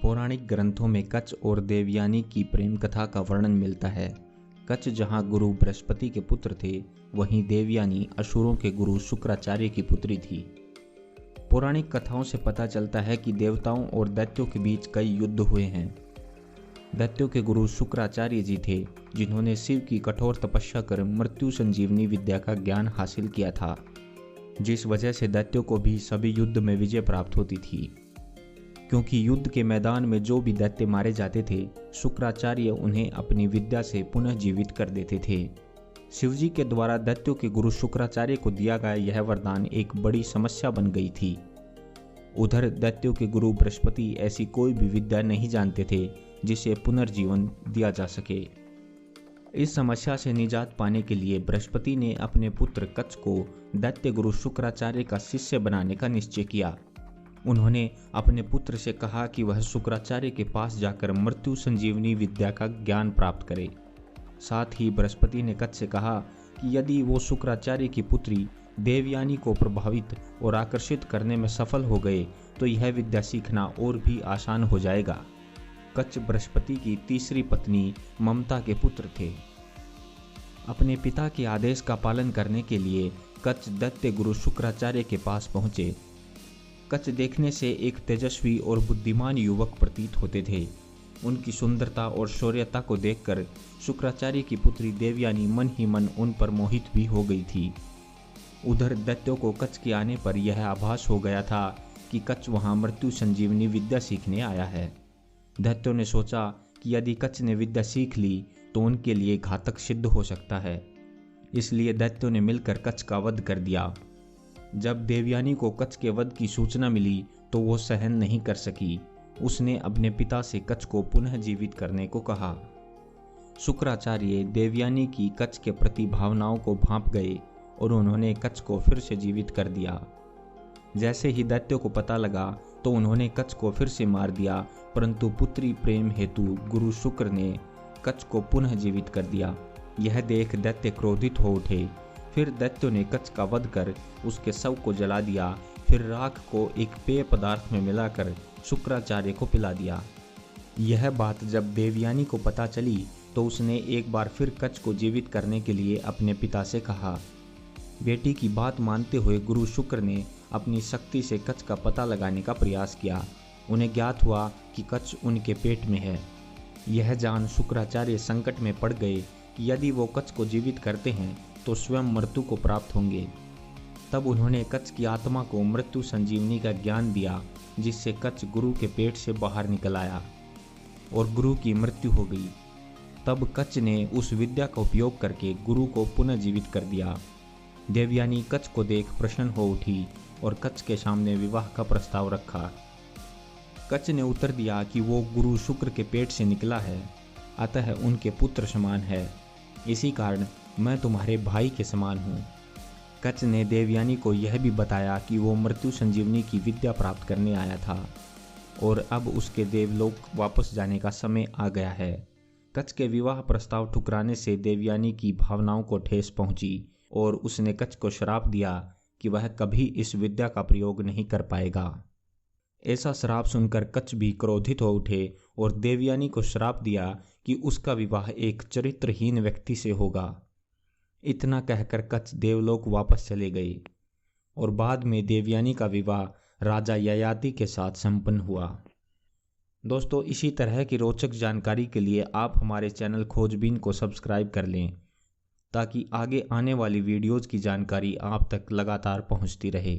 पौराणिक ग्रंथों में कच्छ और देवयानी की प्रेम कथा का वर्णन मिलता है। कच्छ जहाँ गुरु बृहस्पति के पुत्र थे, वहीं देवयानी असुरों के गुरु शुक्राचार्य की पुत्री थी। पौराणिक कथाओं से पता चलता है कि देवताओं और दैत्यों के बीच कई युद्ध हुए हैं। दैत्यों के गुरु शुक्राचार्य जी थे, जिन्होंने शिव की कठोर तपस्या कर मृत्यु संजीवनी विद्या का ज्ञान हासिल किया था, जिस वजह से दैत्यों को भी सभी युद्ध में विजय प्राप्त होती थी। क्योंकि युद्ध के मैदान में जो भी दैत्य मारे जाते थे, शुक्राचार्य उन्हें अपनी विद्या से पुनः जीवित कर देते थे। शिवजी के द्वारा दैत्यों के गुरु शुक्राचार्य को दिया गया यह वरदान एक बड़ी समस्या बन गई थी। उधर दैत्यों के गुरु बृहस्पति ऐसी कोई भी विद्या नहीं जानते थे जिसे पुनर्जीवन दिया जा सके। इस समस्या से निजात पाने के लिए बृहस्पति ने अपने पुत्र कच्छ को दैत्य गुरु शुक्राचार्य का शिष्य बनाने का निश्चय किया। उन्होंने अपने पुत्र से कहा कि वह शुक्राचार्य के पास जाकर मृत्यु संजीवनी विद्या का ज्ञान प्राप्त करे। साथ ही बृहस्पति ने कच्छ से कहा कि यदि वो शुक्राचार्य की पुत्री देवयानी को प्रभावित और आकर्षित करने में सफल हो गए तो यह विद्या सीखना और भी आसान हो जाएगा। कच्छ बृहस्पति की तीसरी पत्नी ममता के पुत्र थे। अपने पिता के आदेश का पालन करने के लिए कच्छ दैत्य गुरु शुक्राचार्य के पास पहुंचे। कच्छ देखने से एक तेजस्वी और बुद्धिमान युवक प्रतीत होते थे। उनकी सुंदरता और शौर्यता को देखकर शुक्राचार्य की पुत्री देवयानी मन ही मन उन पर मोहित भी हो गई थी। उधर दैत्यों को कच्छ के आने पर यह आभास हो गया था कि कच्छ वहां मृत्यु संजीवनी विद्या सीखने आया है। दैत्यों ने सोचा कि यदि कच्छ ने विद्या सीख ली तो उनके लिए घातक सिद्ध हो सकता है। इसलिए दैत्यों ने मिलकर कच्छ का वध कर दिया। जब देवयानी को कच्छ के वध की सूचना मिली तो वो सहन नहीं कर सकी। उसने अपने पिता से कच्छ को पुनः जीवित करने को कहा। शुक्राचार्य देवयानी की कच्छ के प्रति भावनाओं को भांप गए और उन्होंने कच्छ को फिर से जीवित कर दिया। जैसे ही दैत्यों को पता लगा तो उन्होंने कच्छ को फिर से मार दिया, परंतु पुत्री प्रेम हेतु गुरु शुक्र ने कच्छ को पुनः जीवित कर दिया। यह देख दैत्य क्रोधित हो उठे। फिर दैत्यों ने कच्छ का वध कर उसके शव को जला दिया। फिर राख को एक पेय पदार्थ में मिलाकर शुक्राचार्य को पिला दिया। यह बात जब देवयानी को पता चली तो उसने एक बार फिर कच्छ को जीवित करने के लिए अपने पिता से कहा। बेटी की बात मानते हुए गुरु शुक्र ने अपनी शक्ति से कच्छ का पता लगाने का प्रयास किया। उन्हें ज्ञात हुआ कि कच्छ उनके पेट में है। यह जान शुक्राचार्य संकट में पड़ गए कि यदि वो कच्छ को जीवित करते हैं तो स्वयं मृत्यु को प्राप्त होंगे। तब उन्होंने कच्छ की आत्मा को मृत्यु संजीवनी का ज्ञान दिया, जिससे कच्छ गुरु के पेट से बाहर निकल आया और गुरु की मृत्यु हो गई। तब कच्छ ने उस विद्या का उपयोग करके गुरु को पुनः जीवित कर दिया। देवयानी कच्छ को देख प्रसन्न हो उठी और कच्छ के सामने विवाह का प्रस्ताव रखा। कच्छ ने उत्तर दिया कि वो गुरु शुक्र के पेट से निकला है, अतः उनके पुत्र समान है। इसी कारण मैं तुम्हारे भाई के समान हूँ। कच्छ ने देवयानी को यह भी बताया कि वो मृत्यु संजीवनी की विद्या प्राप्त करने आया था और अब उसके देवलोक वापस जाने का समय आ गया है। कच्छ के विवाह प्रस्ताव ठुकराने से देवयानी की भावनाओं को ठेस पहुंची और उसने कच्छ को श्राप दिया कि वह कभी इस विद्या का प्रयोग नहीं कर पाएगा। ऐसा श्राप सुनकर कच्छ भी क्रोधित हो उठे और देवयानी को श्राप दिया कि उसका विवाह एक चरित्रहीन व्यक्ति से होगा। इतना कहकर कच्छ देवलोक वापस चले गए और बाद में देवयानी का विवाह राजा ययाति के साथ संपन्न हुआ। दोस्तों, इसी तरह की रोचक जानकारी के लिए आप हमारे चैनल खोजबीन को सब्सक्राइब कर लें, ताकि आगे आने वाली वीडियोज़ की जानकारी आप तक लगातार पहुंचती रहे।